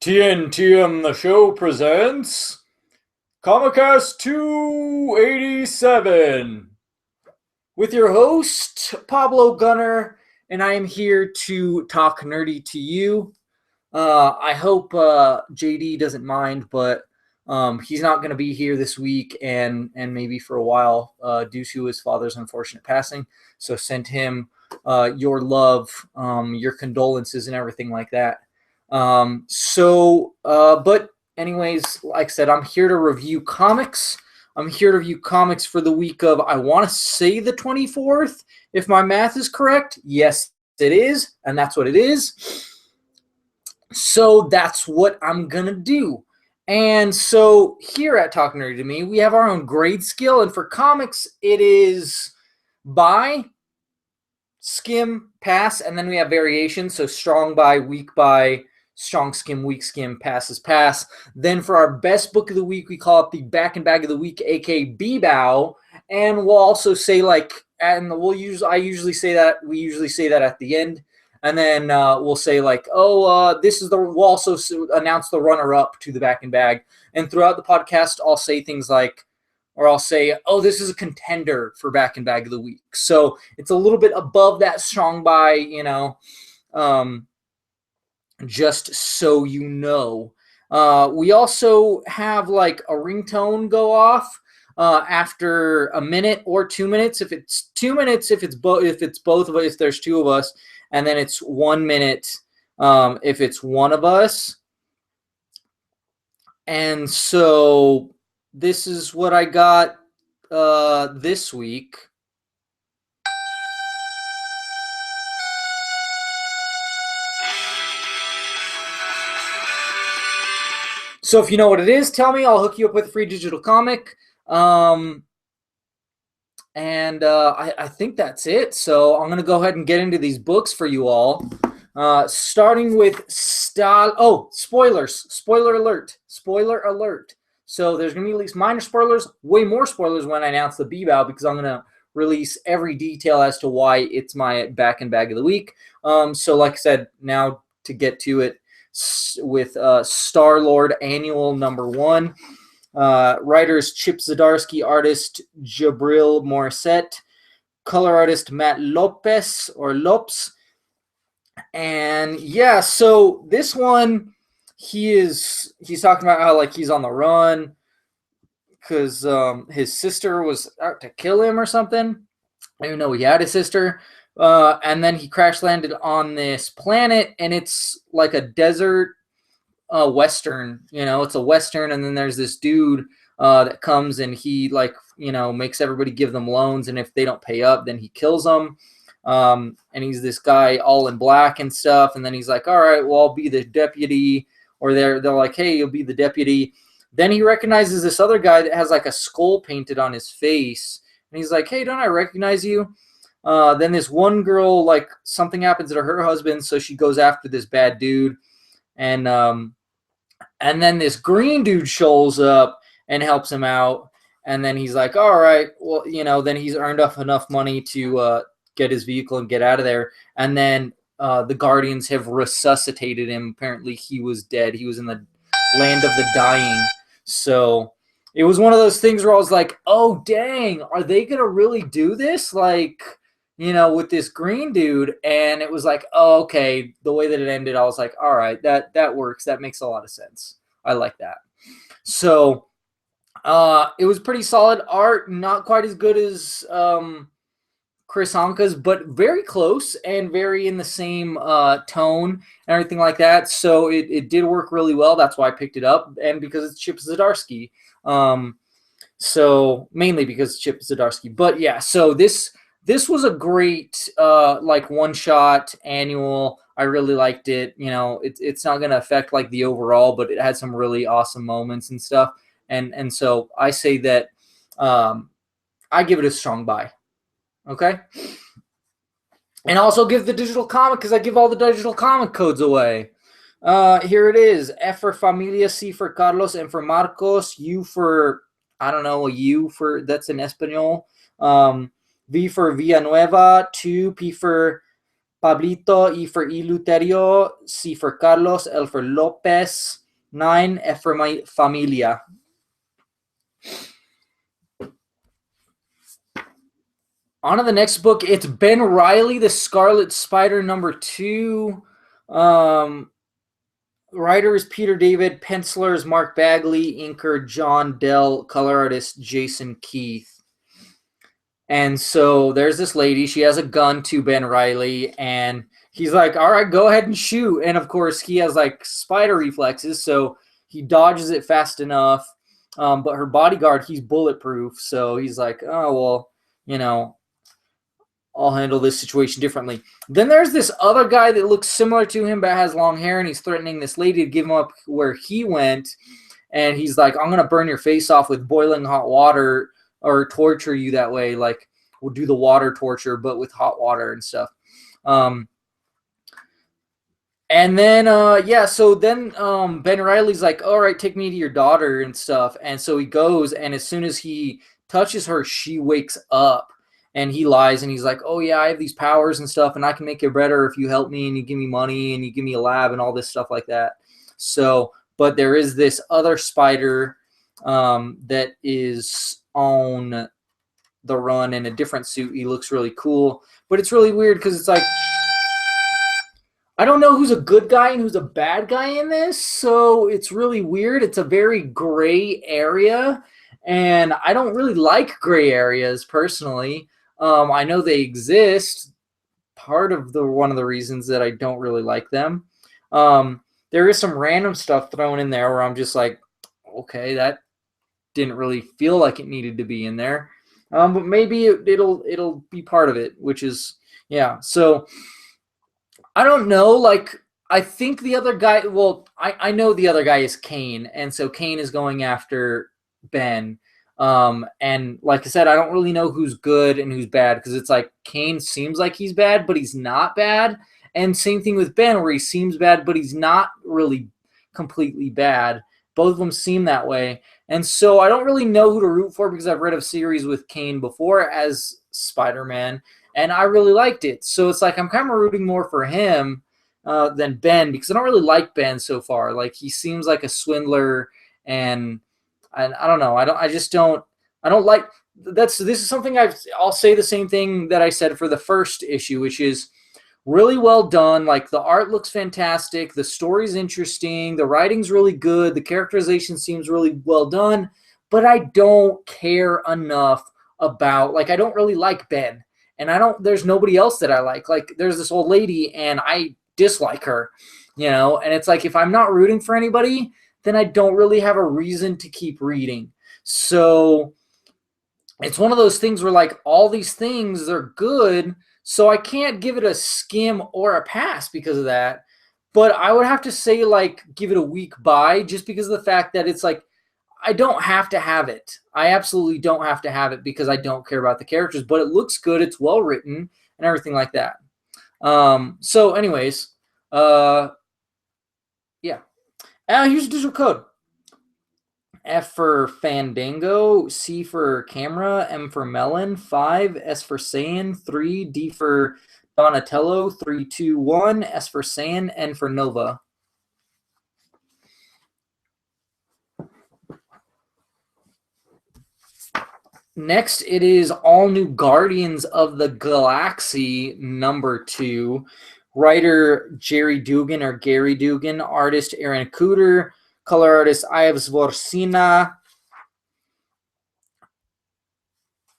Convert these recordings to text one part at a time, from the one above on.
TNTM the show presents Comicast 287 with your host Pablo Gunner, and I am here to talk nerdy to you. I hope JD doesn't mind, but he's not going to be here this week and maybe for a while due to his father's unfortunate passing. So send him your love, your condolences, and everything like that. But anyways, like I said, I'm here to review comics. I'm here to review comics for the week of, I want to say the 24th, if my math is correct. Yes, it is, and that's what it is. So that's what I'm going to do. And so here at Talk Nerdy to Me, we have our own grade scale, and for comics, it is buy, skim, pass, and then we have variations. So strong buy, weak buy, strong skim, weak skim, passes, pass. Then for our best book of the week, we call it the back and bag of the week, aka B-Bow. And we'll also say I usually say that, we usually say that at the end. And then we'll say we'll also announce the runner-up to the back and bag. And throughout the podcast, I'll say things like, or I'll say, oh, this is a contender for back and bag of the week. So it's a little bit above that strong buy, just so you know. We also have like a ringtone go off after a minute or 2 minutes. If it's 2 minutes, if it's both of us, if there's two of us, and then it's 1 minute if it's one of us. And so this is what I got this week. So if you know what it is, tell me. I'll hook you up with a free digital comic. I think that's it. So I'm going to go ahead and get into these books for you all. Starting with spoilers. Spoiler alert. Spoiler alert. So there's going to be at least minor spoilers, way more spoilers when I announce the B-Bow, because I'm going to release every detail as to why it's my back and bag of the week. So like I said, now to get to it with Starlord Annual #1. Writers Chip Zdarsky, artist Jabril Morissette, color artist Matt Lopes. And yeah, so this one, he's talking about how he's on the run because his sister was out to kill him or something. I didn't know he had a sister. And then he crash landed on this planet, and it's like a desert western. It's a western, and then there's this dude that comes, and he makes everybody give them loans, and if they don't pay up, then he kills them. And he's this guy all in black and stuff, and then he's like, all right, well, I'll be the deputy. Or they're like, hey, you'll be the deputy. Then he recognizes this other guy that has like a skull painted on his face, and he's like, hey, don't I recognize you? Then this one girl, something happens to her husband, so she goes after this bad dude, and then this green dude shows up and helps him out, and then he's like, all right, well, then he's earned up enough money to get his vehicle and get out of there, and then the Guardians have resuscitated him. Apparently he was dead. He was in the land of the dying. So it was one of those things where I was like, oh, dang, are they going to really do this? With this green dude. And it was like, oh, okay. The way that it ended, I was like, all right, that works. That makes a lot of sense. I like that. So it was pretty solid art. Not quite as good as Chris Honka's, but very close and very in the same tone and everything like that. So it did work really well. That's why I picked it up. And because it's Chip Zdarsky. So mainly because Chip Zdarsky. But yeah, so this was a great one-shot annual. I really liked it. It's not going to affect the overall, but it had some really awesome moments and stuff. And so I say that I give it a strong buy. Okay? And also give the digital comic, because I give all the digital comic codes away. Here it is. F for Familia, C for Carlos, M for Marcos, U for, I don't know, a U for, that's in Espanol. V for Villanueva, 2, P for Pablito, E for Eleuterio, C for Carlos, L for Lopez, 9, F for my familia. On to the next book. It's Ben Reilly, The Scarlet Spider, #2. Writer is Peter David. Penciler is Mark Bagley. Inker John Dell. Color artist Jason Keith. And so there's this lady. She has a gun to Ben Reilly, and he's like, all right, go ahead and shoot. And of course, he has like spider reflexes, so he dodges it fast enough. But her bodyguard, he's bulletproof, so he's like, oh, well, you know, I'll handle this situation differently. Then there's this other guy that looks similar to him but has long hair, and he's threatening this lady to give him up where he went. And he's like, I'm going to burn your face off with boiling hot water or torture you that way. Like, we'll do the water torture, but with hot water and stuff. And then, so then Ben Reilly's like, all right, take me to your daughter and stuff. And so he goes, and as soon as he touches her, she wakes up. And he lies, and he's like, oh, yeah, I have these powers and stuff, and I can make it better if you help me and you give me money and you give me a lab and all this stuff like that. So, but there is this other spider that is on the run in a different suit. He looks really cool, but it's really weird because it's like, I don't know who's a good guy and who's a bad guy in this, so it's really weird. It's a very gray area, and I don't really like gray areas personally. I know they exist. Part of one of the reasons that I don't really like them. There is some random stuff thrown in there where I'm just like, okay, that didn't really feel like it needed to be in there. But maybe it'll be part of it, which is, yeah. So I don't know. Like, I think the other guy, well, I know the other guy is Kane, and so Kane is going after Ben. And like I said, I don't really know who's good and who's bad because it's like Kane seems like he's bad, but he's not bad. And same thing with Ben, where he seems bad, but he's not really completely bad. Both of them seem that way. And so I don't really know who to root for because I've read a series with Kane before as Spider-Man, and I really liked it. So it's like I'm kind of rooting more for him than Ben because I don't really like Ben so far. Like, he seems like a swindler, and I don't know. I don't like this is something I'll say the same thing that I said for the first issue, which is really well done. Like, the art looks fantastic, the story's interesting, the writing's really good, the characterization seems really well done, but I don't care enough about, like, I don't really like Ben, and there's nobody else that I like. Like, there's this old lady and I dislike her, and it's like, if I'm not rooting for anybody, then I don't really have a reason to keep reading. So it's one of those things where, like, all these things, they're good, so I can't give it a skim or a pass because of that. But I would have to say, like, give it a week buy just because of the fact that it's like, I don't have to have it. I absolutely don't have to have it because I don't care about the characters, but it looks good, it's well written, and everything like that. So anyways, yeah. Here's a digital code. F for Fandango, C for Camera, M for Melon, 5, S for Saiyan, 3, D for Donatello, 3, 2, 1, S for Saiyan, N for Nova. Next, it is All New Guardians of the Galaxy #2. Writer Jerry Dugan or Gary Dugan. Artist Aaron Cooter. Color artist Ives Vorsina.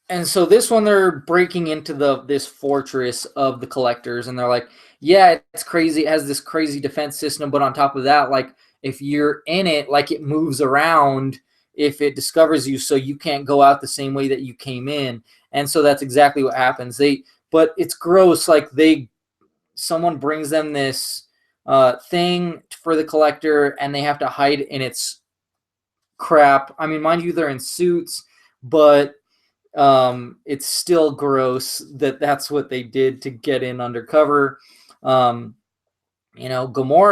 And so this one, they're breaking into this fortress of the collectors, and they're like, yeah, it's crazy. It has this crazy defense system, but on top of that, like, if you're in it, like, it moves around if it discovers you, so you can't go out the same way that you came in. And so that's exactly what happens. But it's gross. Like, someone brings them this thing for the collector, and they have to hide in its crap. I mean, mind you, they're in suits, but it's still gross that that's what they did to get in undercover. Gamora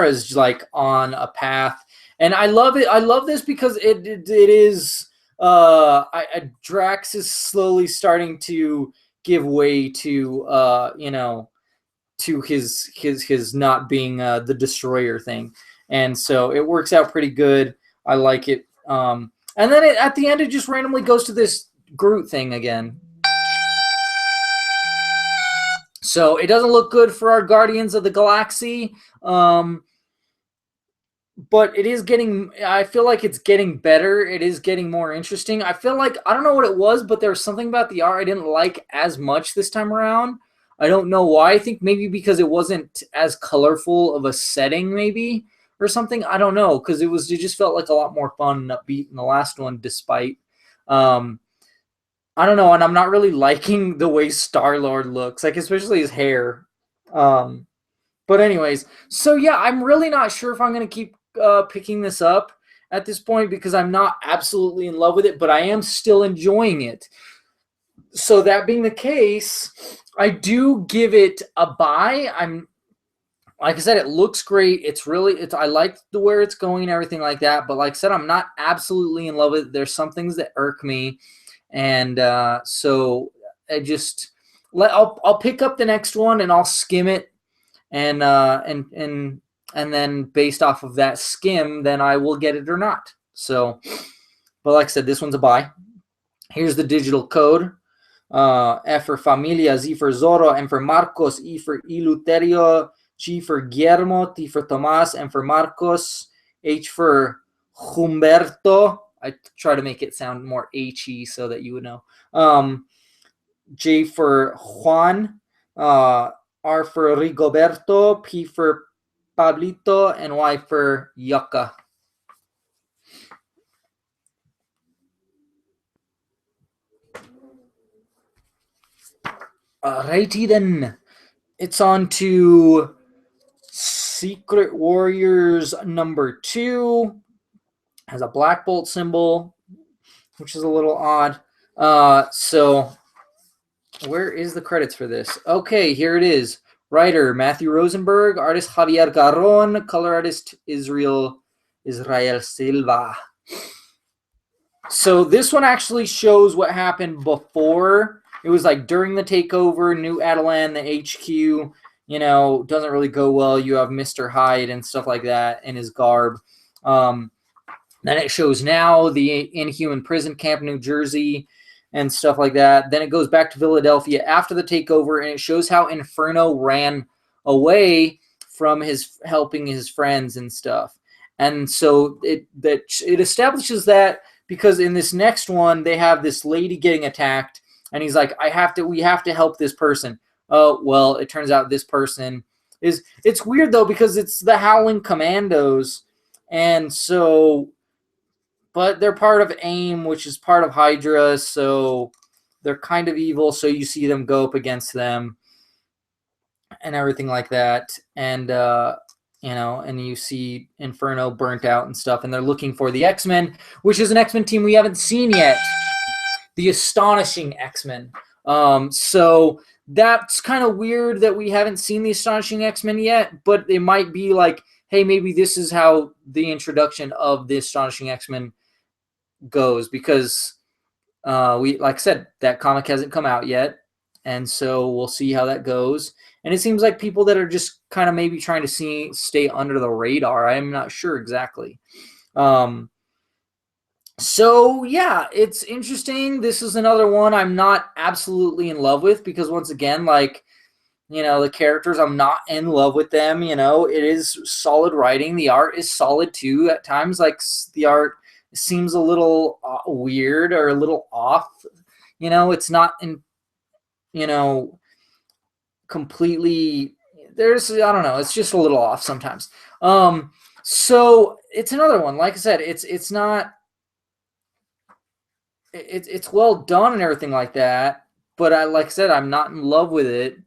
is like on a path, and I love it. I love this because it is Drax is slowly starting to give way to to his not being the destroyer thing, and so it works out pretty good. I like it. And then at the end, it just randomly goes to this Groot thing again. So it doesn't look good for our Guardians of the Galaxy. But it is getting, I feel like it's getting better. It is getting more interesting. I feel like, I don't know what it was, but there was something about the art I didn't like as much this time around. I don't know why. I think maybe because it wasn't as colorful of a setting, maybe, or something. I don't know, because it just felt like a lot more fun and upbeat in the last one, despite. I don't know, and I'm not really liking the way Starlord looks, like especially his hair. But anyways, so yeah, I'm really not sure if I'm going to keep picking this up at this point, because I'm not absolutely in love with it, but I am still enjoying it. So that being the case, I do give it a buy. Like I said, it looks great. I like where it's going and everything like that. But like I said, I'm not absolutely in love with it. There's some things that irk me, and so I'll pick up the next one and I'll skim it, and then based off of that skim, then I will get it or not. So, but like I said, this one's a buy. Here's the digital code. F for Familia, Z for Zorro, M for Marcos, E for Eleuterio, G for Guillermo, T for Tomas, M for Marcos, H for Humberto. I try to make it sound more H-y so that you would know. J for Juan, R for Rigoberto, P for Pablito, and Y for Yucca. Alrighty then. It's on to Secret Warriors number 2. Has a Black Bolt symbol, which is a little odd. So where is the credits for this? Okay, here it is. Writer Matthew Rosenberg, artist Javier Garron, color artist Israel Silva. So this one actually shows what happened before. It was like during the takeover, New Adelan, the HQ, doesn't really go well. You have Mr. Hyde and stuff like that in his garb. Then it shows now the Inhuman prison camp, New Jersey, and stuff like that. Then it goes back to Philadelphia after the takeover, and it shows how Inferno ran away from helping his friends and stuff. And so it establishes that, because in this next one they have this lady getting attacked, and he's like, we have to help this person. Oh, well, it turns out this person it's weird though, because it's the Howling Commandos, and so, but they're part of AIM, which is part of Hydra, so they're kind of evil, so you see them go up against them and everything like that, and and you see Inferno burnt out and stuff, and they're looking for the X-Men, which is an X-Men team we haven't seen yet, the Astonishing X-Men. So that's kind of weird that we haven't seen the Astonishing X-Men yet, but it might be like, hey, maybe this is how the introduction of the Astonishing X-Men goes, because like I said, that comic hasn't come out yet, and so we'll see how that goes. And it seems like people that are just kind of maybe trying to stay under the radar. I'm not sure exactly. So yeah, it's interesting. This is another one I'm not absolutely in love with, because once again, like, the characters, I'm not in love with them. It is solid writing. The art is solid too. At times, like, the art seems a little weird or a little off. It's not in, completely, I don't know, it's just a little off sometimes. So it's another one. Like I said, it's not, it's well done and everything like that, but like I said, I'm not in love with it.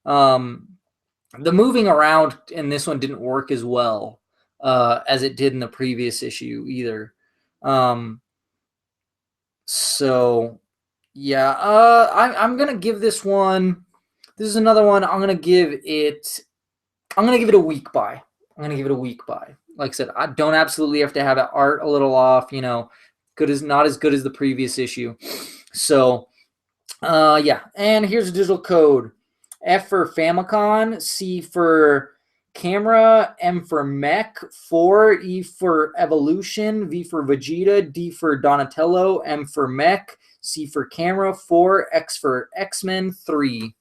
The moving around in this one didn't work as well as it did in the previous issue either. So yeah, I'm gonna give this one. This is another one. I'm gonna give it a weak buy. Like I said, I don't absolutely have to have it art a little off. Not as good as the previous issue. So yeah, and here's a digital code. F for Famicom, C for Camera, M for Mech, 4, E for Evolution, V for Vegeta, D for Donatello, M for Mech, C for Camera, 4, X for X-Men, 3.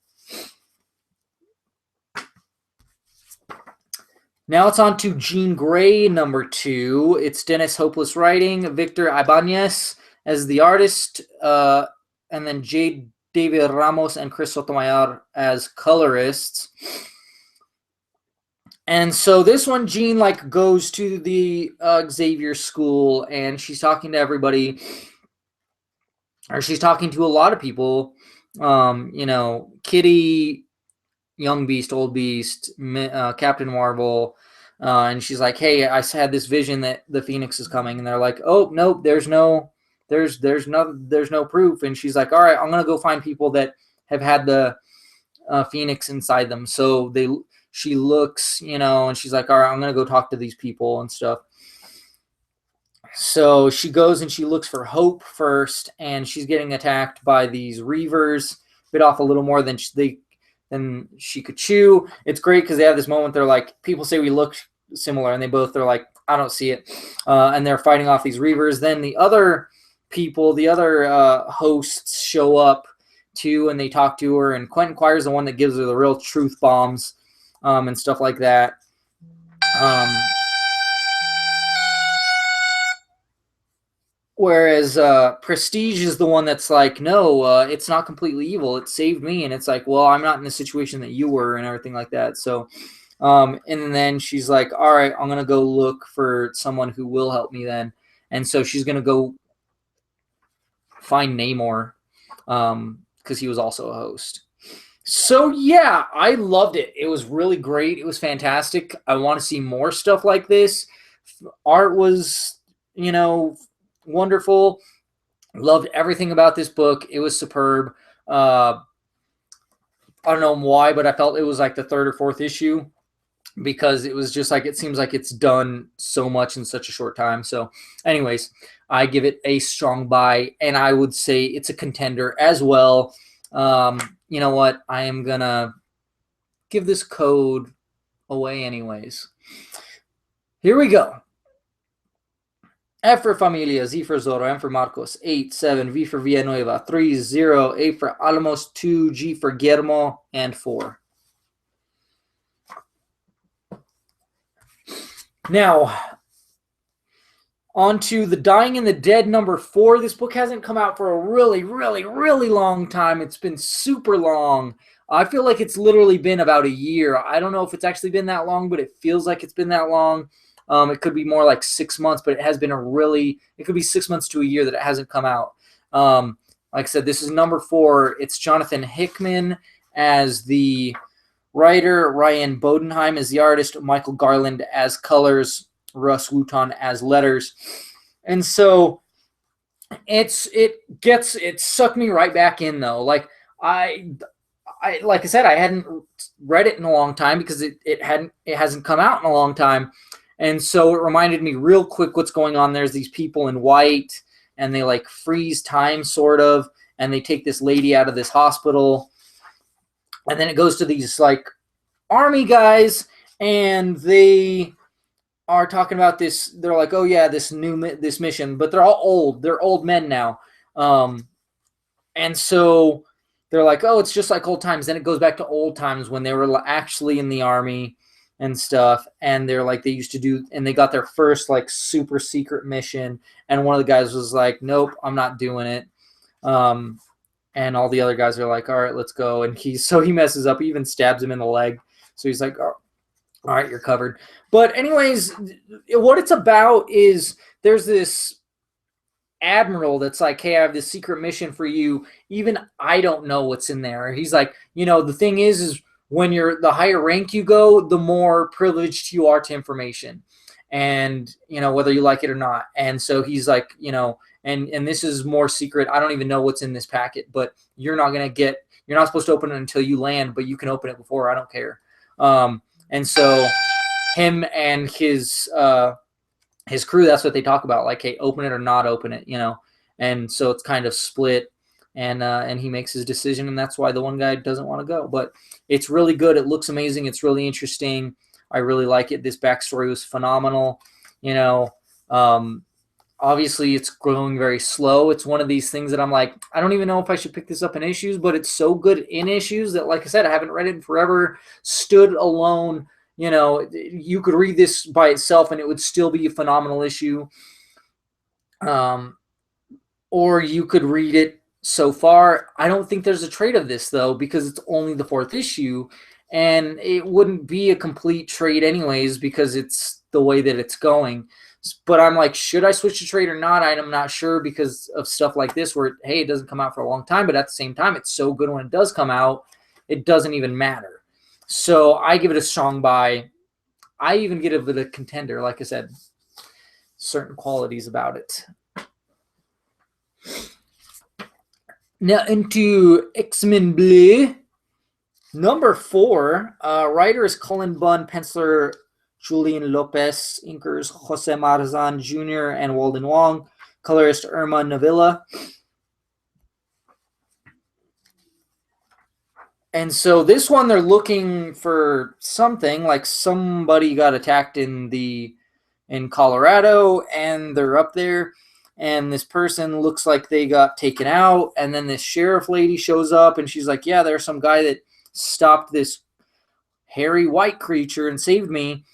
Now it's on to Jean Grey, number 2. It's Dennis Hopeless writing, Victor Ibanez as the artist, and then Jade David Ramos and Chris Sotomayor as colorists. And so this one, Jean like goes to the Xavier school, and she's talking to everybody, or she's talking to a lot of people. You know, Kitty, Young Beast, Old Beast, Captain Marvel, and she's like, "Hey, I had this vision that the Phoenix is coming," and they're like, "Oh, nope, there's no proof." And she's like, "All right, I'm gonna go find people that have had the Phoenix inside them." So she looks, you know, and she's like, "All right, I'm gonna go talk to these people and stuff." So she goes and she looks for Hope first, and she's getting attacked by these Reavers. Bit off a little more than she could chew. It's great because they have this moment. They're like, people say we look similar, and they're like, I don't see it. And they're fighting off these Reavers. Then the other people, the other hosts show up too, and they talk to her. And Quentin Quire's the one that gives her the real truth bombs and stuff like that. Whereas Prestige is the one that's like, no, it's not completely evil. It saved me. And it's like, well, I'm not in the situation that you were and everything like that. So, and then she's like, all right, I'm going to go look for someone who will help me then. And so she's going to go find Namor because he was also a host. So, yeah, I loved it. It was really great. It was fantastic. I want to see more stuff like this. Art was, you know, wonderful. Loved everything about this book. It was superb. I don't know why, but I felt it was like the 3rd or 4th issue because it was just like, it seems like it's done so much in such a short time. So anyways, I give it a strong buy, and I would say it's a contender as well. You know what? I am going to give this code away anyways. Here we go. F for Familia, Z for Zorro, M for Marcos, 8, 7, V for Villanueva, 3, 0, A for Alamos, 2, G for Guillermo, and 4. Now, on to The Dying and the Dead, number 4. This book hasn't come out for a really, really, really long time. It's been super long. I feel like it's literally been about a year. I don't know if it's actually been that long, but it feels like it's been that long. It could be more like 6 months, but it has been it could be 6 months to a year that it hasn't come out. Like I said, this is number 4. It's Jonathan Hickman as the writer, Ryan Bodenheim as the artist, Michael Garland as colors, Russ Wooton as letters. And so it sucked me right back in though. Like I like I said, I hadn't read it in a long time because it hasn't come out in a long time. And so it reminded me real quick what's going on. There's these people in white, and they like freeze time sort of, and they take this lady out of this hospital. And then it goes to these like army guys, and they are talking about this. They're like, oh yeah, this mission, but they're all old. They're old men now. And so they're like, oh, it's just like old times. Then it goes back to old times when they were actually in the army and stuff, and they're like, they used to do, and they got their first like super secret mission, and one of the guys was like, nope, I'm not doing it. And all the other guys are like, all right, let's go. And he messes up. He even stabs him in the leg. So he's like, oh, all right, you're covered. But anyways, what it's about is there's this admiral that's like, hey, I have this secret mission for you. Even I don't know what's in there. He's like, you know, the thing is when you're the higher rank you go, the more privileged you are to information, and you know, whether you like it or not. And so he's like, you know, and this is more secret. I don't even know what's in this packet, but you're not supposed to open it until you land, but you can open it before. I don't care. And so him and his crew, that's what they talk about. Like, hey, open it or not open it, you know? And so it's kind of split. and he makes his decision, and that's why the one guy doesn't want to go. But it's really good. It looks amazing. It's really interesting. I really like it. This backstory was phenomenal. You know, obviously it's growing very slow. It's one of these things that I'm like, I don't even know if I should pick this up in issues, but it's so good in issues that, like I said, I haven't read it in forever. Stood alone. You know, you could read this by itself and it would still be a phenomenal issue. Or you could read it so far. I don't think there's a trade of this, though, because it's only the 4th issue, and it wouldn't be a complete trade anyways because it's the way that it's going. But I'm like, should I switch to trade or not? I'm not sure because of stuff like this where, hey, it doesn't come out for a long time, but at the same time, it's so good when it does come out, it doesn't even matter. So I give it a strong buy. I even give it a contender, like I said, certain qualities about it. Now into XMen Blue. Number 4, writer is Cullen Bunn, penciler Julian Lopez, inkers Jose Marzan Jr. and Walden Wong, colorist Irma Navilla. And so this one, they're looking for something, like somebody got attacked in Colorado, and they're up there, and this person looks like they got taken out, and then this sheriff lady shows up, and she's like, yeah, there's some guy that stopped this hairy white creature and saved me.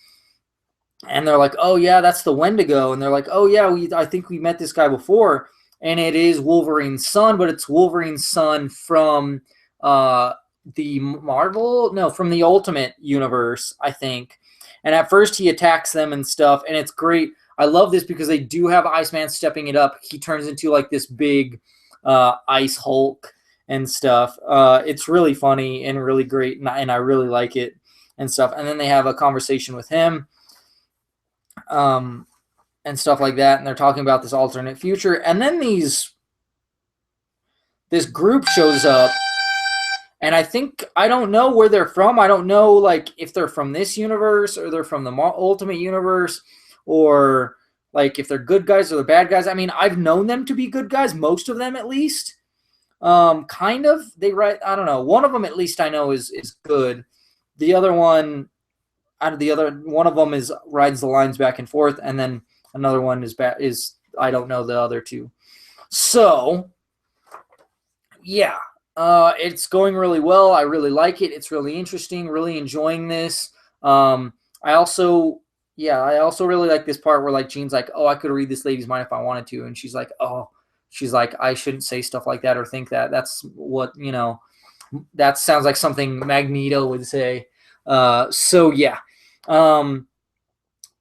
And they're like, oh yeah, that's the Wendigo. And they're like, oh yeah, I think we met this guy before. And it is Wolverine's son, but it's Wolverine's son from from the Ultimate Universe, I think. And at first he attacks them and stuff, and it's great. I love this because they do have Iceman stepping it up. He turns into like this big Ice Hulk and stuff. It's really funny and really great, and I really like it and stuff. And then they have a conversation with him and stuff like that, and they're talking about this alternate future. And then this group shows up, and I don't know where they're from. I don't know like if they're from this universe or they're from the Ultimate Universe, or like if they're good guys or they're bad guys. I mean, I've known them to be good guys, most of them at least. Kind of. I don't know. One of them at least I know is good. The other one, one of them rides the lines back and forth, and then another one is I don't know the other two. So yeah, it's going really well. I really like it. It's really interesting. Really enjoying this. I also really like this part where like Jean's like, oh, I could read this lady's mind if I wanted to, and she's like, I shouldn't say stuff like that or think that. That's what, that sounds like something Magneto would say. So yeah.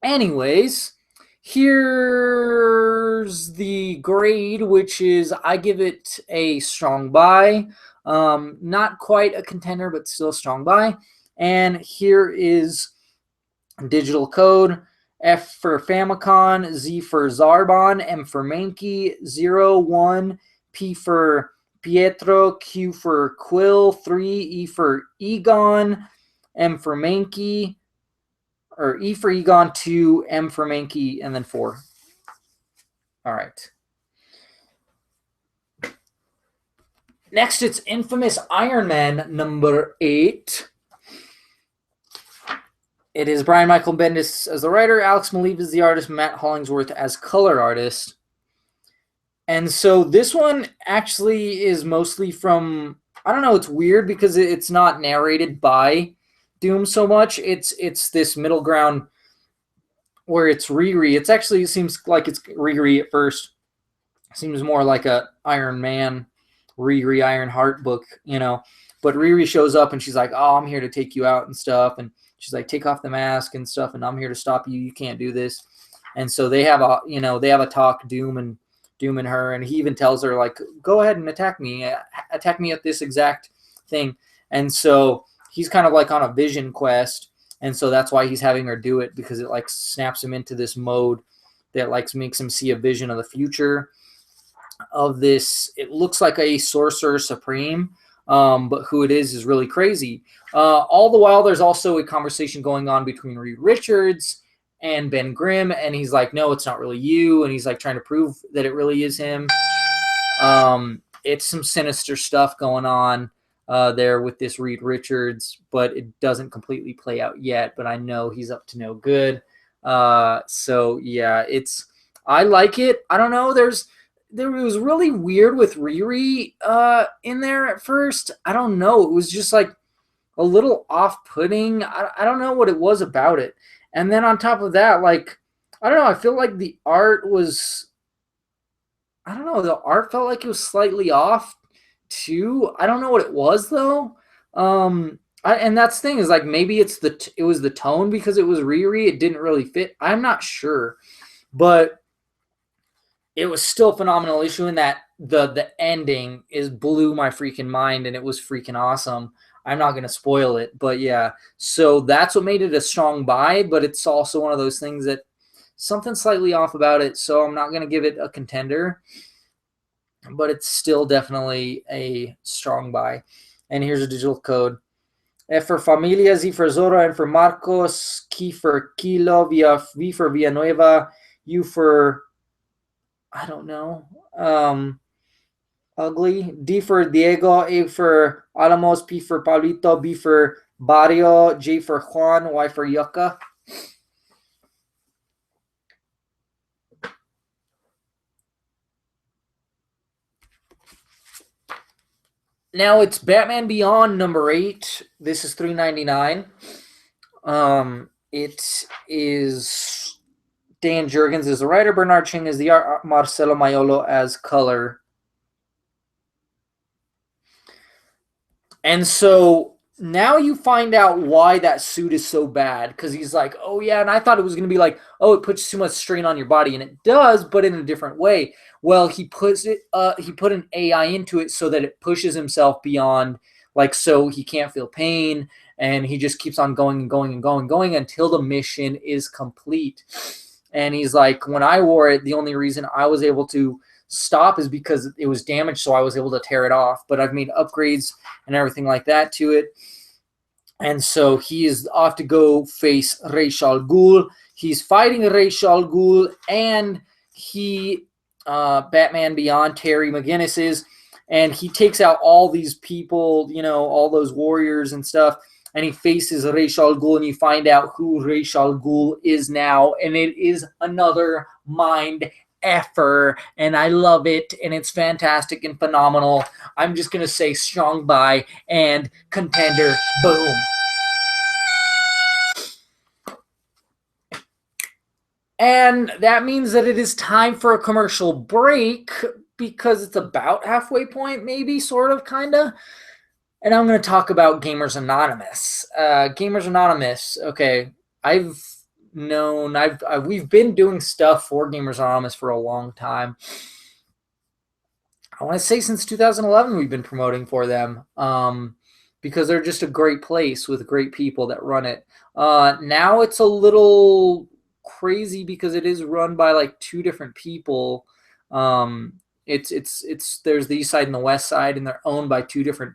Anyways, here's the grade, which is I give it a strong buy. Not quite a contender, but still a strong buy. And here is digital code: F for Famicom, Z for Zarbon, M for Mankey, 0, 1, P for Pietro, Q for Quill, 3, E for Egon, M for Mankey, or E for Egon, 2, M for Mankey, and then 4. All right. Next, it's Infamous Iron Man number 8. It is Brian Michael Bendis as the writer, Alex Maleev as the artist, Matt Hollingsworth as color artist. And so this one actually is mostly from, I don't know, it's weird because it's not narrated by Doom so much. It's this middle ground where it's Riri. It actually seems like it's Riri at first. It seems more like a Iron Man, Riri Ironheart book, But Riri shows up and she's like, oh, I'm here to take you out and stuff. And she's like, take off the mask and stuff, and I'm here to stop you. You can't do this. And so they have a talk, Doom and her, and he even tells her like, go ahead and attack me at this exact thing. And so he's kind of like on a vision quest, and so that's why he's having her do it, because it like snaps him into this mode that like makes him see a vision of the future of this. It looks like a Sorcerer Supreme, but who it is really crazy. All the while, there's also a conversation going on between Reed Richards and Ben Grimm, and he's like, no, it's not really you, and he's like trying to prove that it really is him. it's some sinister stuff going on there with this Reed Richards, but it doesn't completely play out yet. But I know he's up to no good. So yeah, I like it. I don't know. There was really weird with Riri in there at first. I don't know. It was just like a little off-putting. I don't know what it was about it. And then on top of that, like, I don't know. I feel like the art was, I don't know. The art felt like it was slightly off too. I don't know what it was though. And that's the thing is like maybe it was the tone because it was Riri. It didn't really fit. I'm not sure, but it was still a phenomenal issue. In that the ending blew my freaking mind, and it was freaking awesome. I'm not gonna spoil it, but yeah. So that's what made it a strong buy. But it's also one of those things that something slightly off about it. So I'm not gonna give it a contender, but it's still definitely a strong buy. And here's a digital code. F for Familia, Z for Zora, N for Marcos, K for Kilo, V for Villanueva, U for, I don't know, Ugly, D for Diego, A for Alamos, P for Pablito, B for Barrio, J for Juan, Y for Yucca. Now it's Batman Beyond number 8. This is $3.99. It is Dan Jurgens as the writer, Bernard Ching as the art, Marcelo Maiolo as color. And so now you find out why that suit is so bad, because he's like, oh yeah, and I thought it was going to be like, oh, it puts too much strain on your body, and it does, but in a different way. Well, he put an AI into it so that it pushes himself beyond, like, so he can't feel pain, and he just keeps on going and going and going and going until the mission is complete. And he's like, when I wore it, the only reason I was able to stop is because it was damaged, so I was able to tear it off. But I've made upgrades and everything like that to it. And so he is off to go face Ra's al Ghul. He's fighting Ra's al Ghul, and Batman Beyond, Terry McGinnis is, and he takes out all these people, all those warriors and stuff, and he faces Ra's al Ghul, and you find out who Ra's al Ghul is now, and it is another mind effer, and I love it, and it's fantastic and phenomenal. I'm just gonna say strong buy and contender. Boom. And that means that it is time for a commercial break, because it's about halfway point, maybe, sort of, kind of. And I'm going to talk about Gamers Anonymous. Gamers Anonymous, okay, we've been doing stuff for Gamers Anonymous for a long time. I want to say since 2011 we've been promoting for them, because they're just a great place with great people that run it. Now it's a little crazy because it is run by like 2 different people. There's the east side and the west side, and they're owned by 2 different.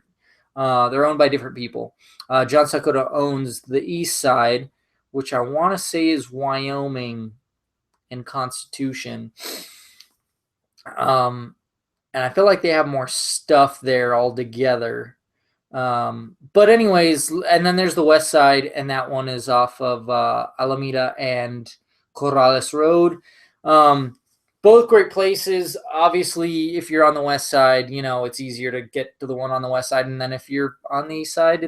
They're owned by different people. John Sakota owns the east side, which I want to say is Wyoming and Constitution. And I feel like they have more stuff there altogether. But anyways, and then there's the west side, and that one is off of Alameda and Corrales Road. Both great places. Obviously, if you're on the west side, it's easier to get to the one on the west side. And then if you're on the east side,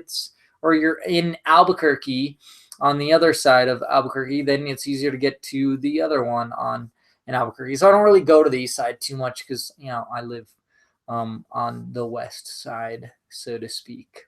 or you're in Albuquerque, on the other side of Albuquerque, then it's easier to get to the other one in Albuquerque. So I don't really go to the east side too much because, I live on the west side, so to speak.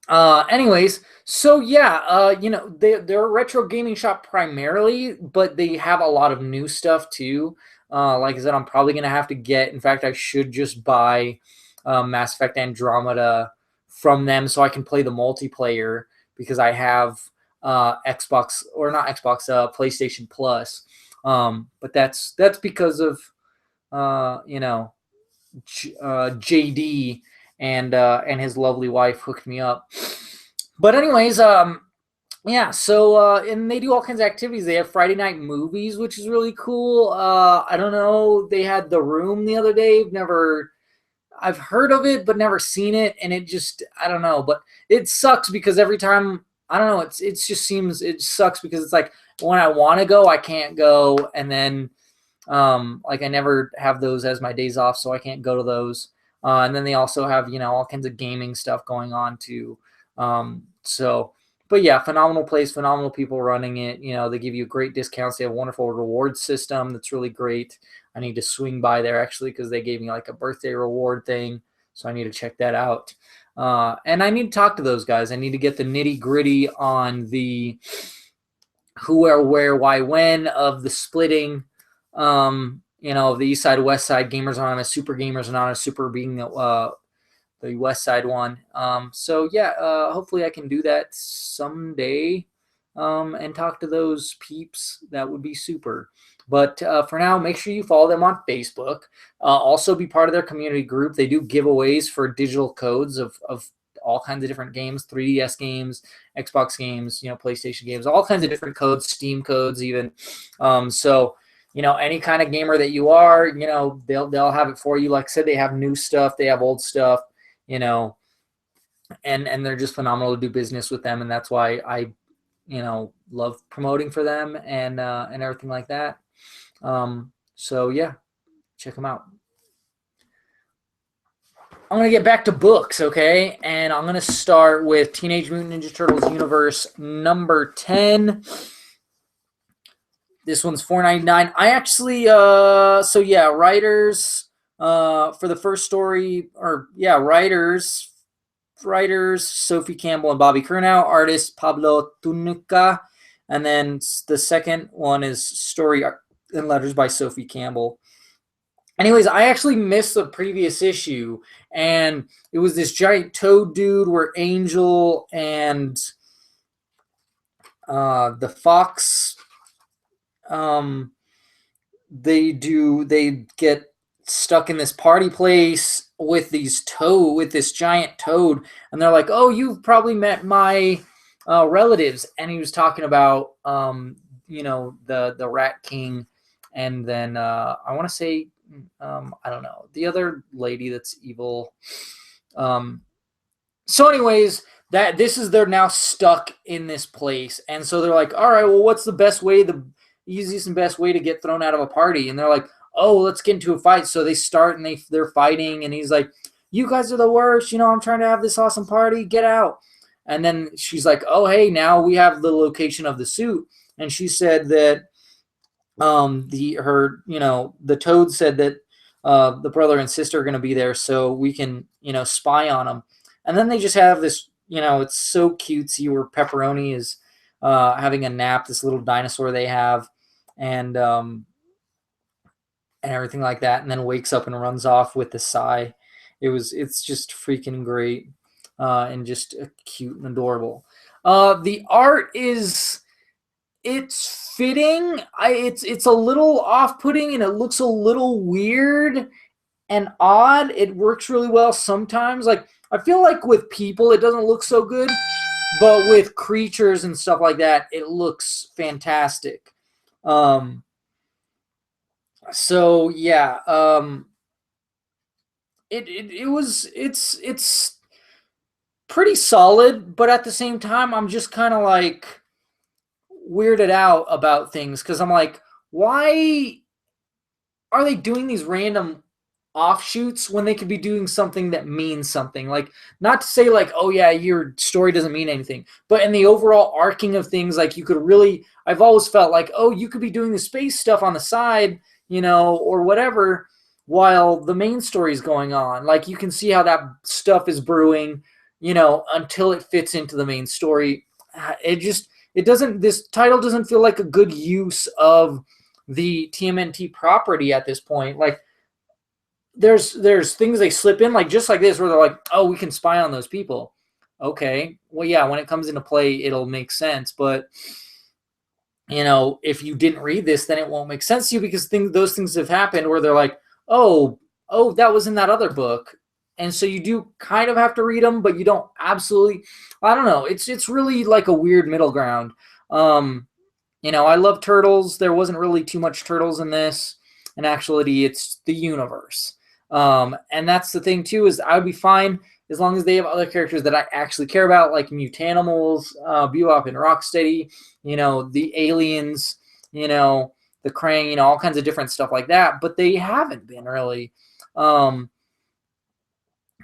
Anyways, so yeah, they're a retro gaming shop primarily, but they have a lot of new stuff too. Like I said, I'm probably gonna have to get. In fact, I should just buy Mass Effect Andromeda from them so I can play the multiplayer, because I have PlayStation Plus. But that's because of JD and his lovely wife hooked me up. But anyways, Yeah, so and they do all kinds of activities. They have Friday night movies, which is really cool. I don't know. They had The Room the other day. I've heard of it, but never seen it, and it just I don't know. But it sucks because every time I don't know, it just seems it sucks because it's like when I want to go, I can't go, and then like I never have those as my days off, so I can't go to those. And then they also have all kinds of gaming stuff going on too. So, but yeah, phenomenal place, phenomenal people running it. They give you great discounts. They have a wonderful reward system that's really great. I need to swing by there actually because they gave me like a birthday reward thing, so I need to check that out. And I need to talk to those guys. I need to get the nitty gritty on the who, where, why, when of the splitting. The East Side, West Side, Gamers Anonymous, Super Gamers Anonymous, Super being the West Side one. So yeah, hopefully I can do that someday and talk to those peeps. That would be super. But for now, make sure you follow them on Facebook. Also be part of their community group. They do giveaways for digital codes of all kinds of different games, 3DS games, Xbox games, PlayStation games, all kinds of different codes, Steam codes even. So any kind of gamer that you are, they'll have it for you. Like I said, they have new stuff, they have old stuff, and they're just phenomenal to do business with them, and that's why I love promoting for them and everything like that. So yeah, check them out. I'm going to get back to books, okay? And I'm going to start with Teenage Mutant Ninja Turtles Universe number 10. This one's $4.99. I actually, so yeah, writers for the first story, writers Sophie Campbell and Bobby Curnow, artist Pablo Tunica, and then the second one is story and letters by Sophie Campbell. Anyways, I actually missed the previous issue, and it was this giant toad dude where Angel and the Fox, they get stuck in this party place with this giant toad, and they're like, "Oh, you've probably met my relatives," and he was talking about the Rat King, and then I want to say I don't know, the other lady that's evil. So anyways, they're now stuck in this place, and so they're like, all right, well, what's the easiest and best way to get thrown out of a party? And they're like, oh, let's get into a fight. So they start and they're fighting, and he's like, you guys are the worst. I'm trying to have this awesome party. Get out. And then she's like, oh, hey, now we have the location of the suit. And she said that the toad said that the brother and sister are going to be there, so we can spy on them. And then they just have this, it's so cutesy where Pepperoni is having a nap, this little dinosaur they have, and everything like that, and then wakes up and runs off with a sigh. It's just freaking great and just cute and adorable. The art it's fitting. It's a little off-putting and it looks a little weird and odd. It works really well sometimes. Like I feel like with people it doesn't look so good, but with creatures and stuff like that, it looks fantastic. So yeah, it's pretty solid, but at the same time, I'm just kind of like weirded out about things because I'm like, why are they doing these random offshoots when they could be doing something that means something? Like, not to say like, oh yeah, your story doesn't mean anything, but in the overall arcing of things, like you could really, I've always felt like, oh, you could be doing the space stuff on the side, or whatever, while the main story is going on. Like you can see how that stuff is brewing, until it fits into the main story. This title doesn't feel like a good use of the TMNT property at this point. Like there's things they slip in, like just like this, where they're like, oh, we can spy on those people. Okay, well, yeah, when it comes into play, it'll make sense. But if you didn't read this, then it won't make sense to you because those things have happened where they're like, oh, that was in that other book, and so you do kind of have to read them, but you don't absolutely. I don't know. It's really like a weird middle ground. I love Turtles. There wasn't really too much Turtles in this, and actually, it's the universe. And that's the thing too, is I would be fine as long as they have other characters that I actually care about, like Mutanimals, Bebop and Rocksteady, the aliens, the Krang, all kinds of different stuff like that. But they haven't been really.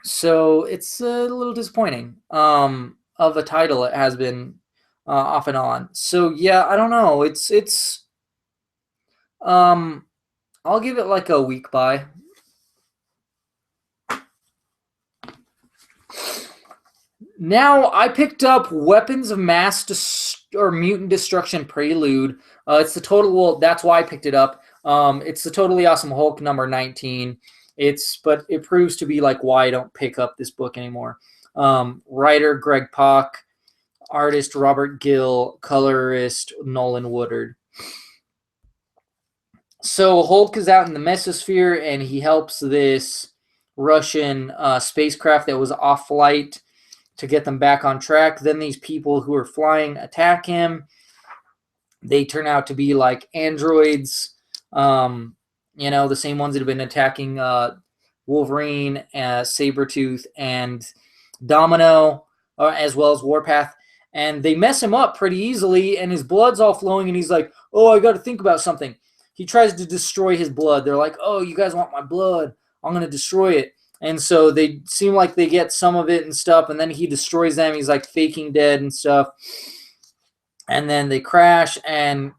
So it's a little disappointing of a title. It has been off and on. So yeah, I don't know. It's I'll give it like a week by. Now I picked up Weapons of Mass or Mutant Destruction Prelude. It's the total. Well, that's why I picked it up. It's the Totally Awesome Hulk number 19. But it proves to be like why I don't pick up this book anymore. Writer Greg Pak, artist Robert Gill, colorist Nolan Woodard. So Hulk is out in the mesosphere and he helps this Russian spacecraft that was off flight to get them back on track. Then these people who are flying attack him. They turn out to be like androids, the same ones that have been attacking Wolverine, Sabretooth, and Domino, as well as Warpath. And they mess him up pretty easily, and his blood's all flowing, and he's like, oh, I got to think about something. He tries to destroy his blood. They're like, oh, you guys want my blood? I'm going to destroy it. And so they seem like they get some of it and stuff, and then he destroys them. He's like faking dead and stuff. And then they crash, and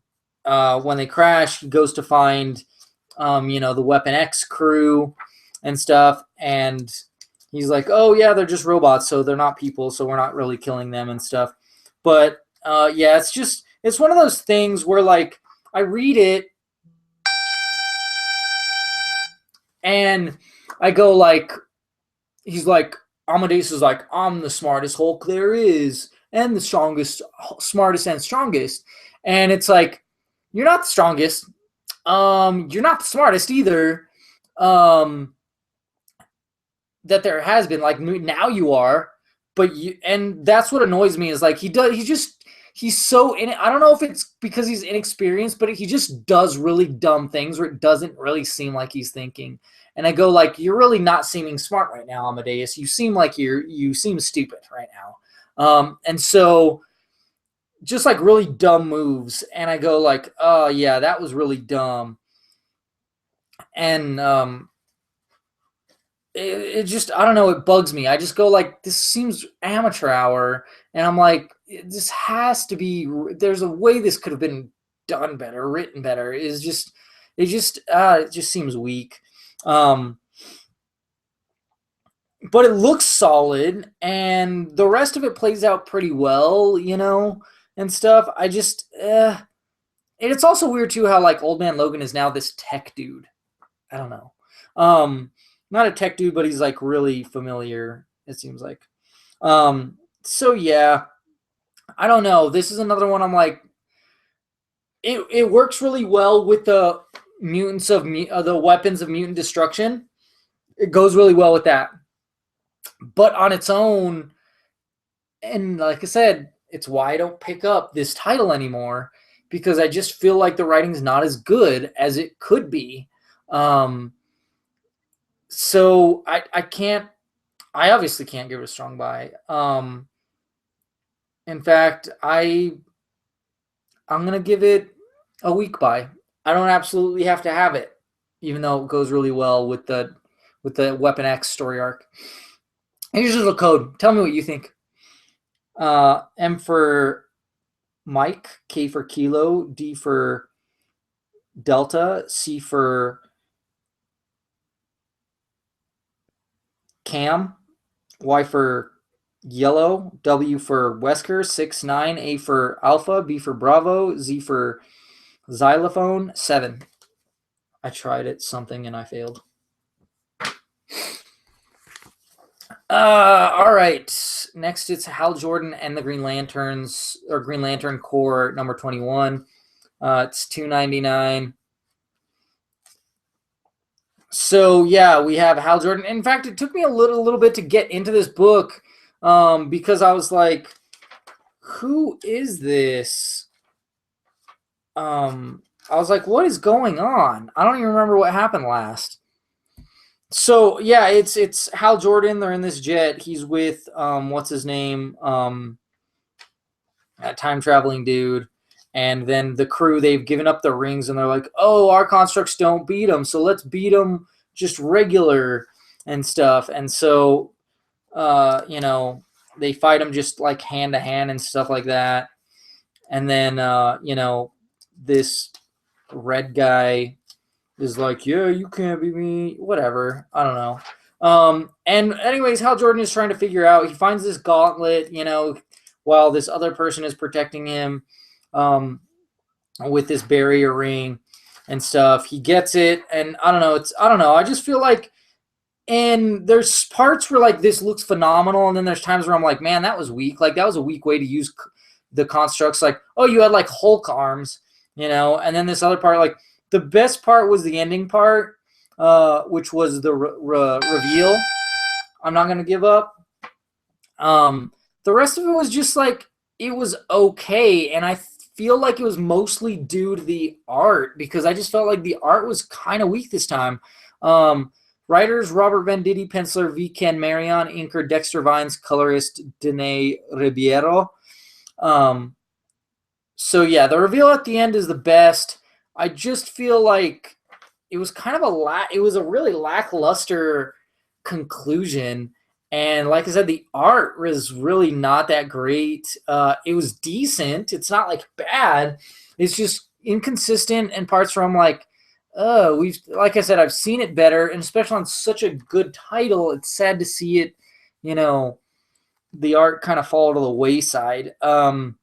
when they crash, he goes to find, the Weapon X crew and stuff, and he's like, oh, yeah, they're just robots, so they're not people, so we're not really killing them and stuff. But, yeah, it's one of those things where, like, I read it, and I go, like, he's like, Amadeus is like, I'm the smartest Hulk there is, and the smartest and strongest. And it's like, you're not the strongest. You're not the smartest either. That there has been. Like, now you are. But and that's what annoys me is like he's so in it. I don't know if it's because he's inexperienced, but he just does really dumb things where it doesn't really seem like he's thinking. And I go like, you're really not seeming smart right now, Amadeus. You seem like you seem stupid right now. And so just like really dumb moves. And I go like, oh yeah, that was really dumb. And it just, I don't know, it bugs me. I just go like, this seems amateur hour. And I'm like, this has to be, there's a way this could have been done better, written better. It just seems weak. But it looks solid, and the rest of it plays out pretty well, and stuff. And it's also weird too how like Old Man Logan is now this tech dude. I don't know. Not a tech dude, but he's like really familiar, it seems like. So yeah, I don't know. This is another one I'm like, it works really well with the mutants of the weapons of mutant destruction. It goes really well with that. But on its own, and like I said, it's why I don't pick up this title anymore, because I just feel like the writing's not as good as it could be. So I obviously can't give it a strong buy. In fact, I'm gonna give it a weak buy. I don't absolutely have to have it, even though it goes really well with the Weapon X story arc. Here's just a code. Tell me what you think. M for Mike, K for Kilo, D for Delta, C for Cam, Y for Yellow, W for Wesker, 6-9, A for Alpha, B for Bravo, Z for Xylophone, 7. I tried it, something, and I failed. All right. Next, it's Hal Jordan and the Green Lanterns, or Green Lantern Corps number 21. It's $2.99. So yeah, we have Hal Jordan. In fact, it took me a little bit to get into this book because I was like, who is this? I was like, what is going on? I don't even remember what happened last. So yeah, it's Hal Jordan. They're in this jet. He's with what's his name? A time traveling dude. And then the crew, they've given up their rings and they're like, oh, our constructs don't beat them, so let's beat them just regular and stuff. And so, you know, they fight them just like hand to hand and stuff like that. And then, you know, this red guy is like, yeah, you can't beat me, whatever. I don't know. And anyways, Hal Jordan is trying to figure out. He finds this gauntlet, you know, while this other person is protecting him with this barrier ring and stuff. He gets it, and I don't know. I don't know. I just feel like, and there's parts where like this looks phenomenal, and then there's times where I'm like, man, that was weak. Like that was a weak way to use the constructs. Like, oh, you had like Hulk arms, you know, and then this other part, like the best part was the ending part, which was the reveal. I'm not gonna give up. The rest of it was just like it was okay, and I feel like it was mostly due to the art because I just felt like the art was kind of weak this time. Writers Robert Venditti, penciler V. Ken Marion, inker Dexter Vines, colorist Dene Ribeiro. So yeah, the reveal at the end is the best. I just feel like it was kind of it was a really lackluster conclusion. And like I said, the art was really not that great. It was decent. It's not like bad. It's just inconsistent and parts where I'm like, like I said, I've seen it better, and especially on such a good title, it's sad to see it, you know, the art kind of fall to the wayside. I'm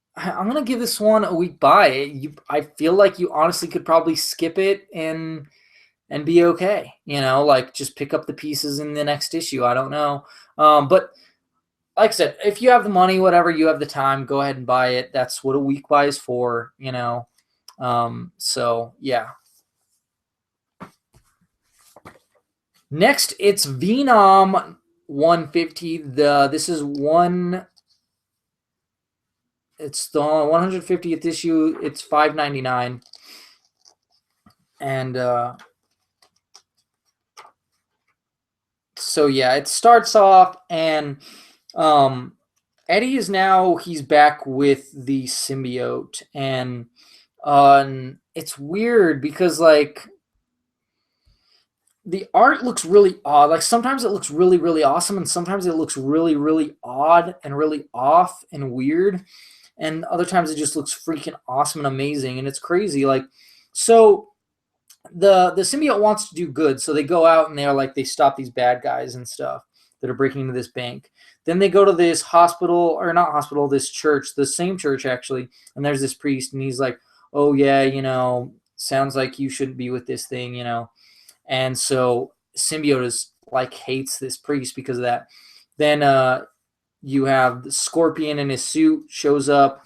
gonna give this one a weak buy. I feel like you honestly could probably skip it and be okay. You know, like just pick up the pieces in the next issue. I don't know, but like I said, if you have the money, whatever, you have the time, go ahead and buy it. That's what a weak buy is for. You know, so yeah. Next, it's Venom 150. This is one. It's the 150th issue. It's $5.99, and so yeah, it starts off, and Eddie is now he's back with the symbiote, and it's weird because like the art looks really odd. Like sometimes it looks really really awesome, and sometimes it looks really really odd and really off and weird, and other times it just looks freaking awesome and amazing, and it's crazy. Like so the symbiote wants to do good, so they go out and they're like they stop these bad guys and stuff that are breaking into this bank. Then they go to this hospital, or not hospital, this church, the same church actually, and there's this priest, and he's like, oh yeah, you know, sounds like you shouldn't be with this thing, you know. And so symbiote is like hates this priest because of that. Then you have the Scorpion in his suit shows up,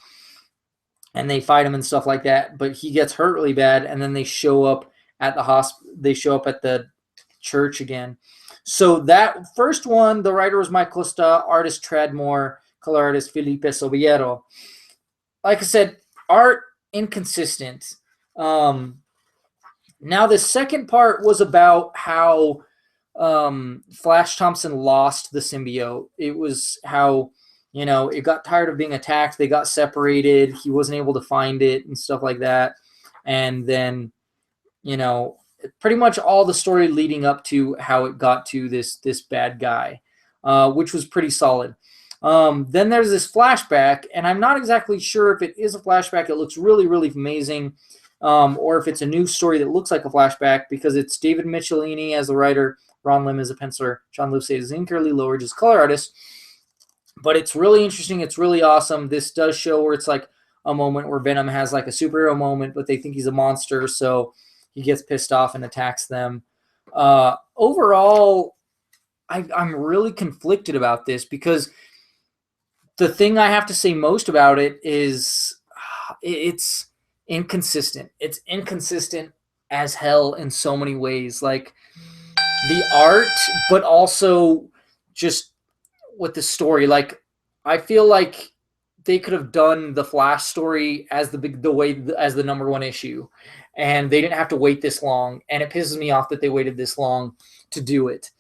and they fight him and stuff like that, but he gets hurt really bad, and then they show up at the hospital. They show up at the church again. So that first one, the writer was Mike Costa, artist Tradmore, color artist Felipe Sobiero. Like I said, art inconsistent. Now the second part was about how Flash Thompson lost the symbiote. It was how, you know, it got tired of being attacked. They got separated. He wasn't able to find it and stuff like that. And then, you know, pretty much all the story leading up to how it got to this bad guy, which was pretty solid. Then there's this flashback, and I'm not exactly sure if it is a flashback. It looks really, really amazing, or if it's a new story that looks like a flashback because it's David Michelini as the writer, Ron Lim as a penciler, John Luce as inker, Lee Loweridge as color artist. But it's really interesting. It's really awesome. This does show where it's like a moment where Venom has like a superhero moment, but they think he's a monster, so he gets pissed off and attacks them. Overall, I'm really conflicted about this because the thing I have to say most about it is it's inconsistent. It's inconsistent as hell in so many ways. Like the art, but also just with the story. Like I feel like they could have done the Flash story as as the number one issue, and they didn't have to wait this long. And it pisses me off that they waited this long to do it.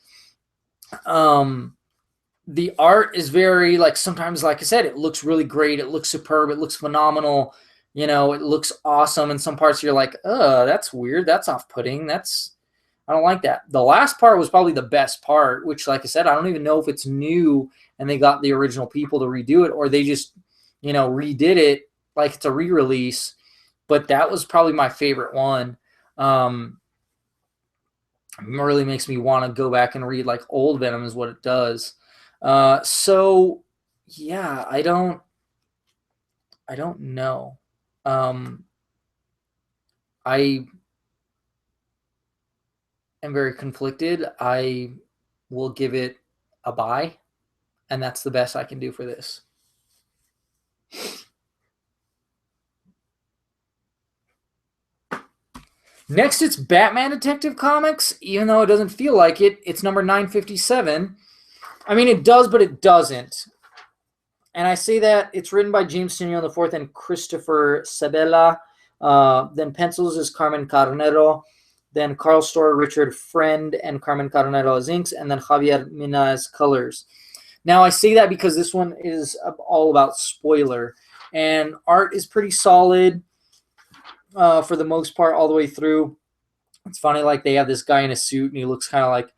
The art is very, like, sometimes, like I said, it looks really great. It looks superb. It looks phenomenal. You know, it looks awesome. In some parts, you're like, that's weird. That's off-putting. I don't like that. The last part was probably the best part, which, like I said, I don't even know if it's new and they got the original people to redo it, or they just, redid it like it's a re-release. But that was probably my favorite one. It really makes me want to go back and read like old Venom is what it does. So yeah, I don't know. I am very conflicted. I will give it a buy, and that's the best I can do for this. Next, it's Batman Detective Comics. Even though it doesn't feel like it, it's number 957. I mean, it does, but it doesn't. And I say that it's written by James Tynion IV and Christopher Sabella. Then pencils is Carmen Carnero. Then Carl Storer, Richard Friend, and Carmen Carnero as inks. And then Javier Mina as colors. Now, I say that because this one is all about spoiler. And art is pretty solid for the most part all the way through. It's funny, like they have this guy in a suit, and he looks kind of like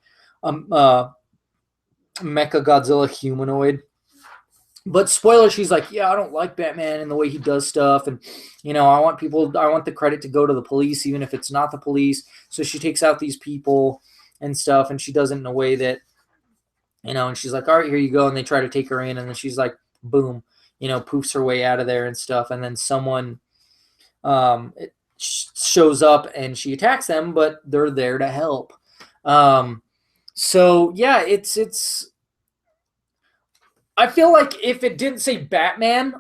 Mecha Godzilla humanoid. But spoiler, she's like, yeah, I don't like Batman and the way he does stuff. And, I want the credit to go to the police, even if it's not the police. So she takes out these people and stuff, and she does it in a way that, and she's like, all right, here you go. And they try to take her in, and then she's like, boom, poofs her way out of there and stuff. And then someone shows up and she attacks them, but they're there to help. So yeah, it's I feel like if it didn't say Batman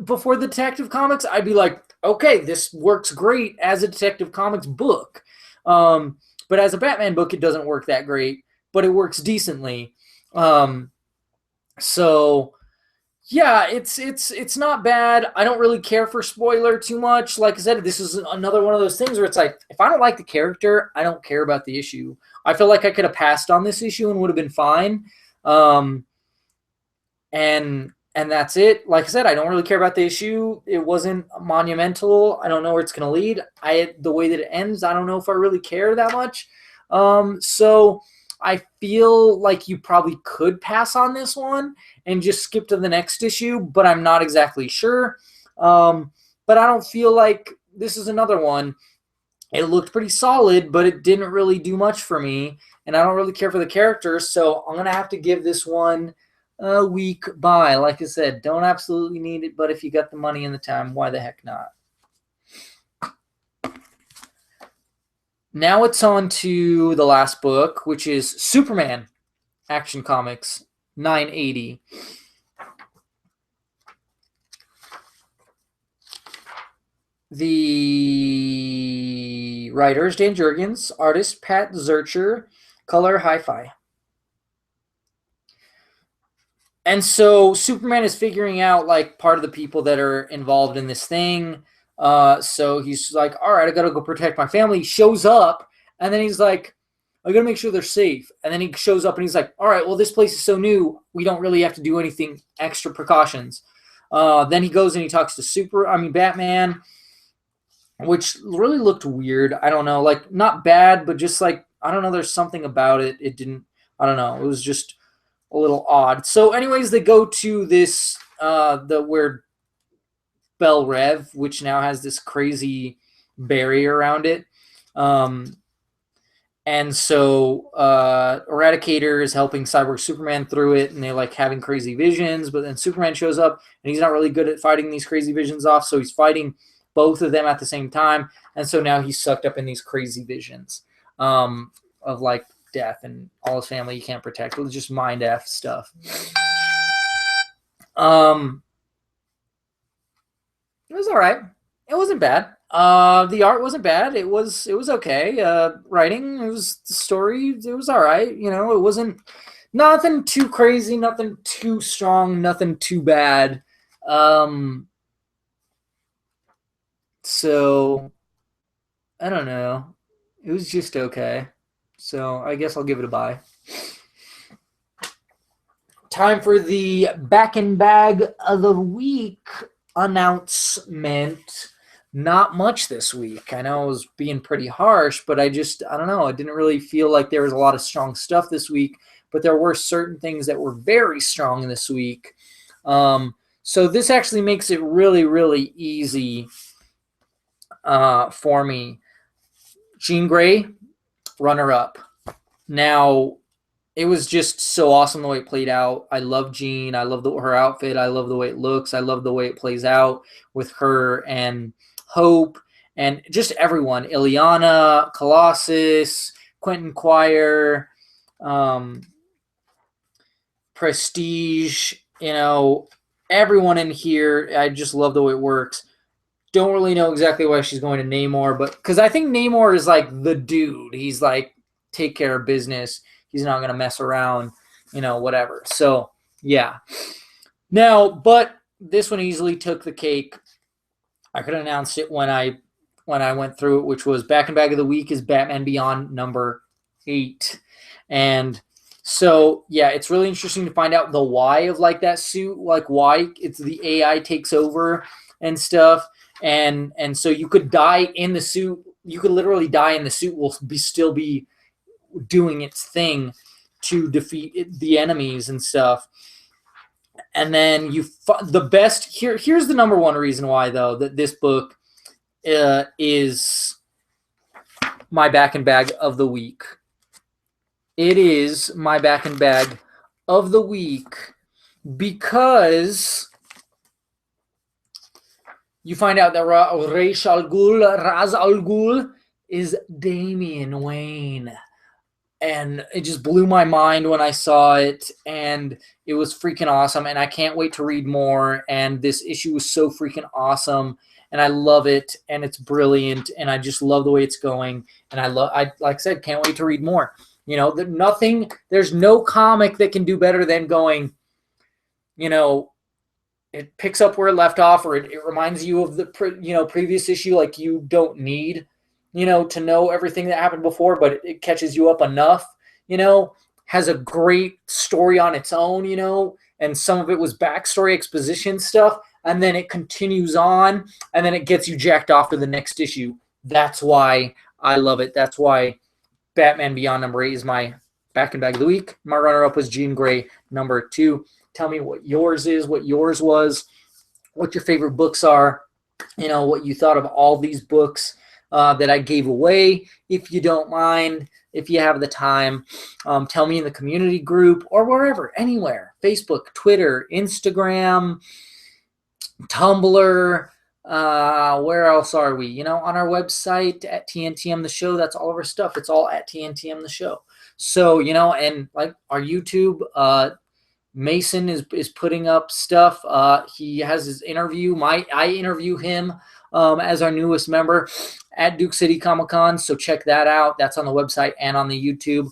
before the Detective Comics, I'd be like, okay, this works great as a Detective Comics book. But as a Batman book, it doesn't work that great, but it works decently. So yeah, it's not bad. I don't really care for spoiler too much. Like I said, this is another one of those things where it's like, if I don't like the character, I don't care about the issue. I feel like I could have passed on this issue and would have been fine. And that's it. Like I said, I don't really care about the issue. It wasn't monumental. I don't know where it's going to lead. The way that it ends, I don't know if I really care that much. So I feel like you probably could pass on this one and just skip to the next issue, but I'm not exactly sure. But I don't feel like this is another one. It looked pretty solid, but it didn't really do much for me, and I don't really care for the characters, so I'm going to have to give this one a week buy. Like I said, don't absolutely need it, but if you got the money and the time, why the heck not? Now it's on to the last book, which is Superman Action Comics 980. The writer is Dan Jurgens, artist Pat Zurcher, color Hi-Fi. And so Superman is figuring out like part of the people that are involved in this thing. So he's like, all right, I gotta go protect my family. He shows up, and then he's like, I gotta make sure they're safe. And then he shows up and he's like, all right, well, this place is so new, we don't really have to do anything extra precautions. Then he goes and he talks to Batman, which really looked weird. I don't know, like not bad, but just like, I don't know, there's something about it. It didn't, I don't know. It was just a little odd. So anyways, they go to this, the weird Bell Rev, which now has this crazy barrier around it. And so Eradicator is helping Cyborg Superman through it, and they're like having crazy visions, but then Superman shows up, and he's not really good at fighting these crazy visions off, so he's fighting both of them at the same time, and so now he's sucked up in these crazy visions of like death and all his family he can't protect. It was just mind F stuff. It was all right. It wasn't bad. The art wasn't bad. It was okay. Writing, it was the story. It was all right. It wasn't nothing too crazy, nothing too strong, nothing too bad. Um, so I don't know. It was just okay. So I guess I'll give it a buy. Time for the back and bag of the week announcement. Not much this week. I know I was being pretty harsh, but I don't know. I didn't really feel like there was a lot of strong stuff this week, but there were certain things that were very strong this week. So this actually makes it really, really easy for me. Jean Grey, runner up. Now, it was just so awesome the way it played out. I love Jean. I love her outfit. I love the way it looks. I love the way it plays out with her and Hope and just everyone. Ileana, Colossus, Quentin Quire, um, Prestige, everyone in here. I just love the way it works. Don't really know exactly why she's going to Namor, but because I think Namor is like the dude. He's like, take care of business. He's not going to mess around, whatever. So, yeah. Now, but this one easily took the cake. I could have announced it when I went through it, which was back and bag of the week is Batman Beyond number 8. And so, yeah, it's really interesting to find out the why of like that suit, like why it's the AI takes over and stuff. And so you could die in the suit. You could literally die in the suit will still be doing its thing to defeat the enemies and stuff. And then the best here's the number one reason why though that this book is my back and bag of the week. It is my back and bag of the week because you find out that Ra's al Ghul is Damian Wayne. And it just blew my mind when I saw it, and it was freaking awesome, and I can't wait to read more, and this issue was so freaking awesome, and I love it, and it's brilliant, and I just love the way it's going, and I like I said, can't wait to read more. There's no comic that can do better than going, it picks up where it left off, or it reminds you of the previous issue. Like you don't need to know everything that happened before, but it catches you up enough. Has a great story on its own. And some of it was backstory exposition stuff, and then it continues on, and then it gets you jacked off to the next issue. That's why I love it. That's why Batman Beyond number 8 is my back and bag of the week. My runner-up was Jean Grey number 2. Tell me what yours is, what yours was, what your favorite books are, what you thought of all these books that I gave away. If you don't mind, if you have the time, tell me in the community group or wherever, anywhere, Facebook, Twitter, Instagram, Tumblr, where else are we? On our website at TNTM.Show. That's all of our stuff. It's all at TNTM.Show. So, and like our YouTube, Mason is putting up stuff. He has his interview. I interview him as our newest member at Duke City Comic Con. So check that out. That's on the website and on the YouTube.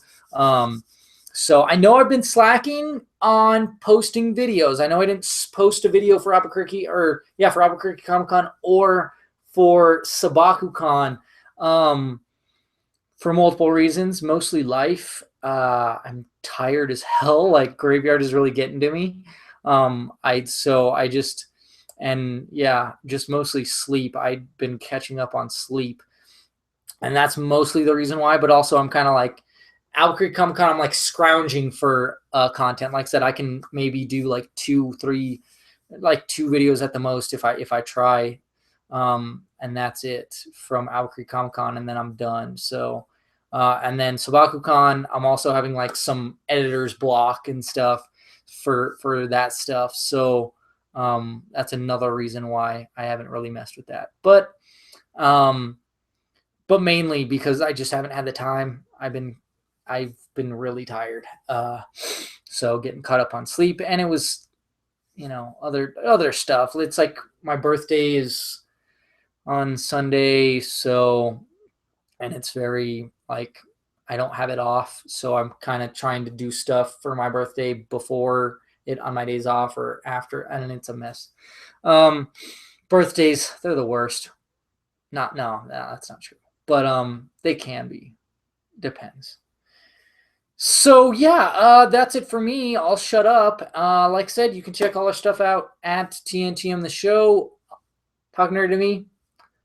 So I know I've been slacking on posting videos. I know I didn't post a video for Albuquerque for Albuquerque Comic Con or for SabakuCon for multiple reasons, mostly life. I'm tired as hell. Like Graveyard is really getting to me. Just mostly sleep. I've been catching up on sleep, and that's mostly the reason why. But also, I'm kind of like Albuquerque Comic Con. I'm like scrounging for content. Like I said, I can maybe do like 2 videos at the most if I try, and that's it from Albuquerque Comic Con, and then I'm done. So. And then SabakuCon, I'm also having like some editor's block and stuff for that stuff. So that's another reason why I haven't really messed with that. But mainly because I just haven't had the time. I've been really tired. So getting caught up on sleep, and it was other stuff. It's like my birthday is on Sunday. So, and it's very like I don't have it off, so I'm kind of trying to do stuff for my birthday before it on my days off or after, and it's a mess. Birthdays, they're the worst. No, that's not true. But they can be. Depends. So yeah, that's it for me. I'll shut up. Like I said, you can check all our stuff out at TNTM the show. Talk nerd to me.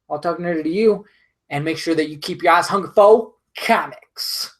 I'll talk nerd to you. And make sure that you keep your eyes hungry for comics.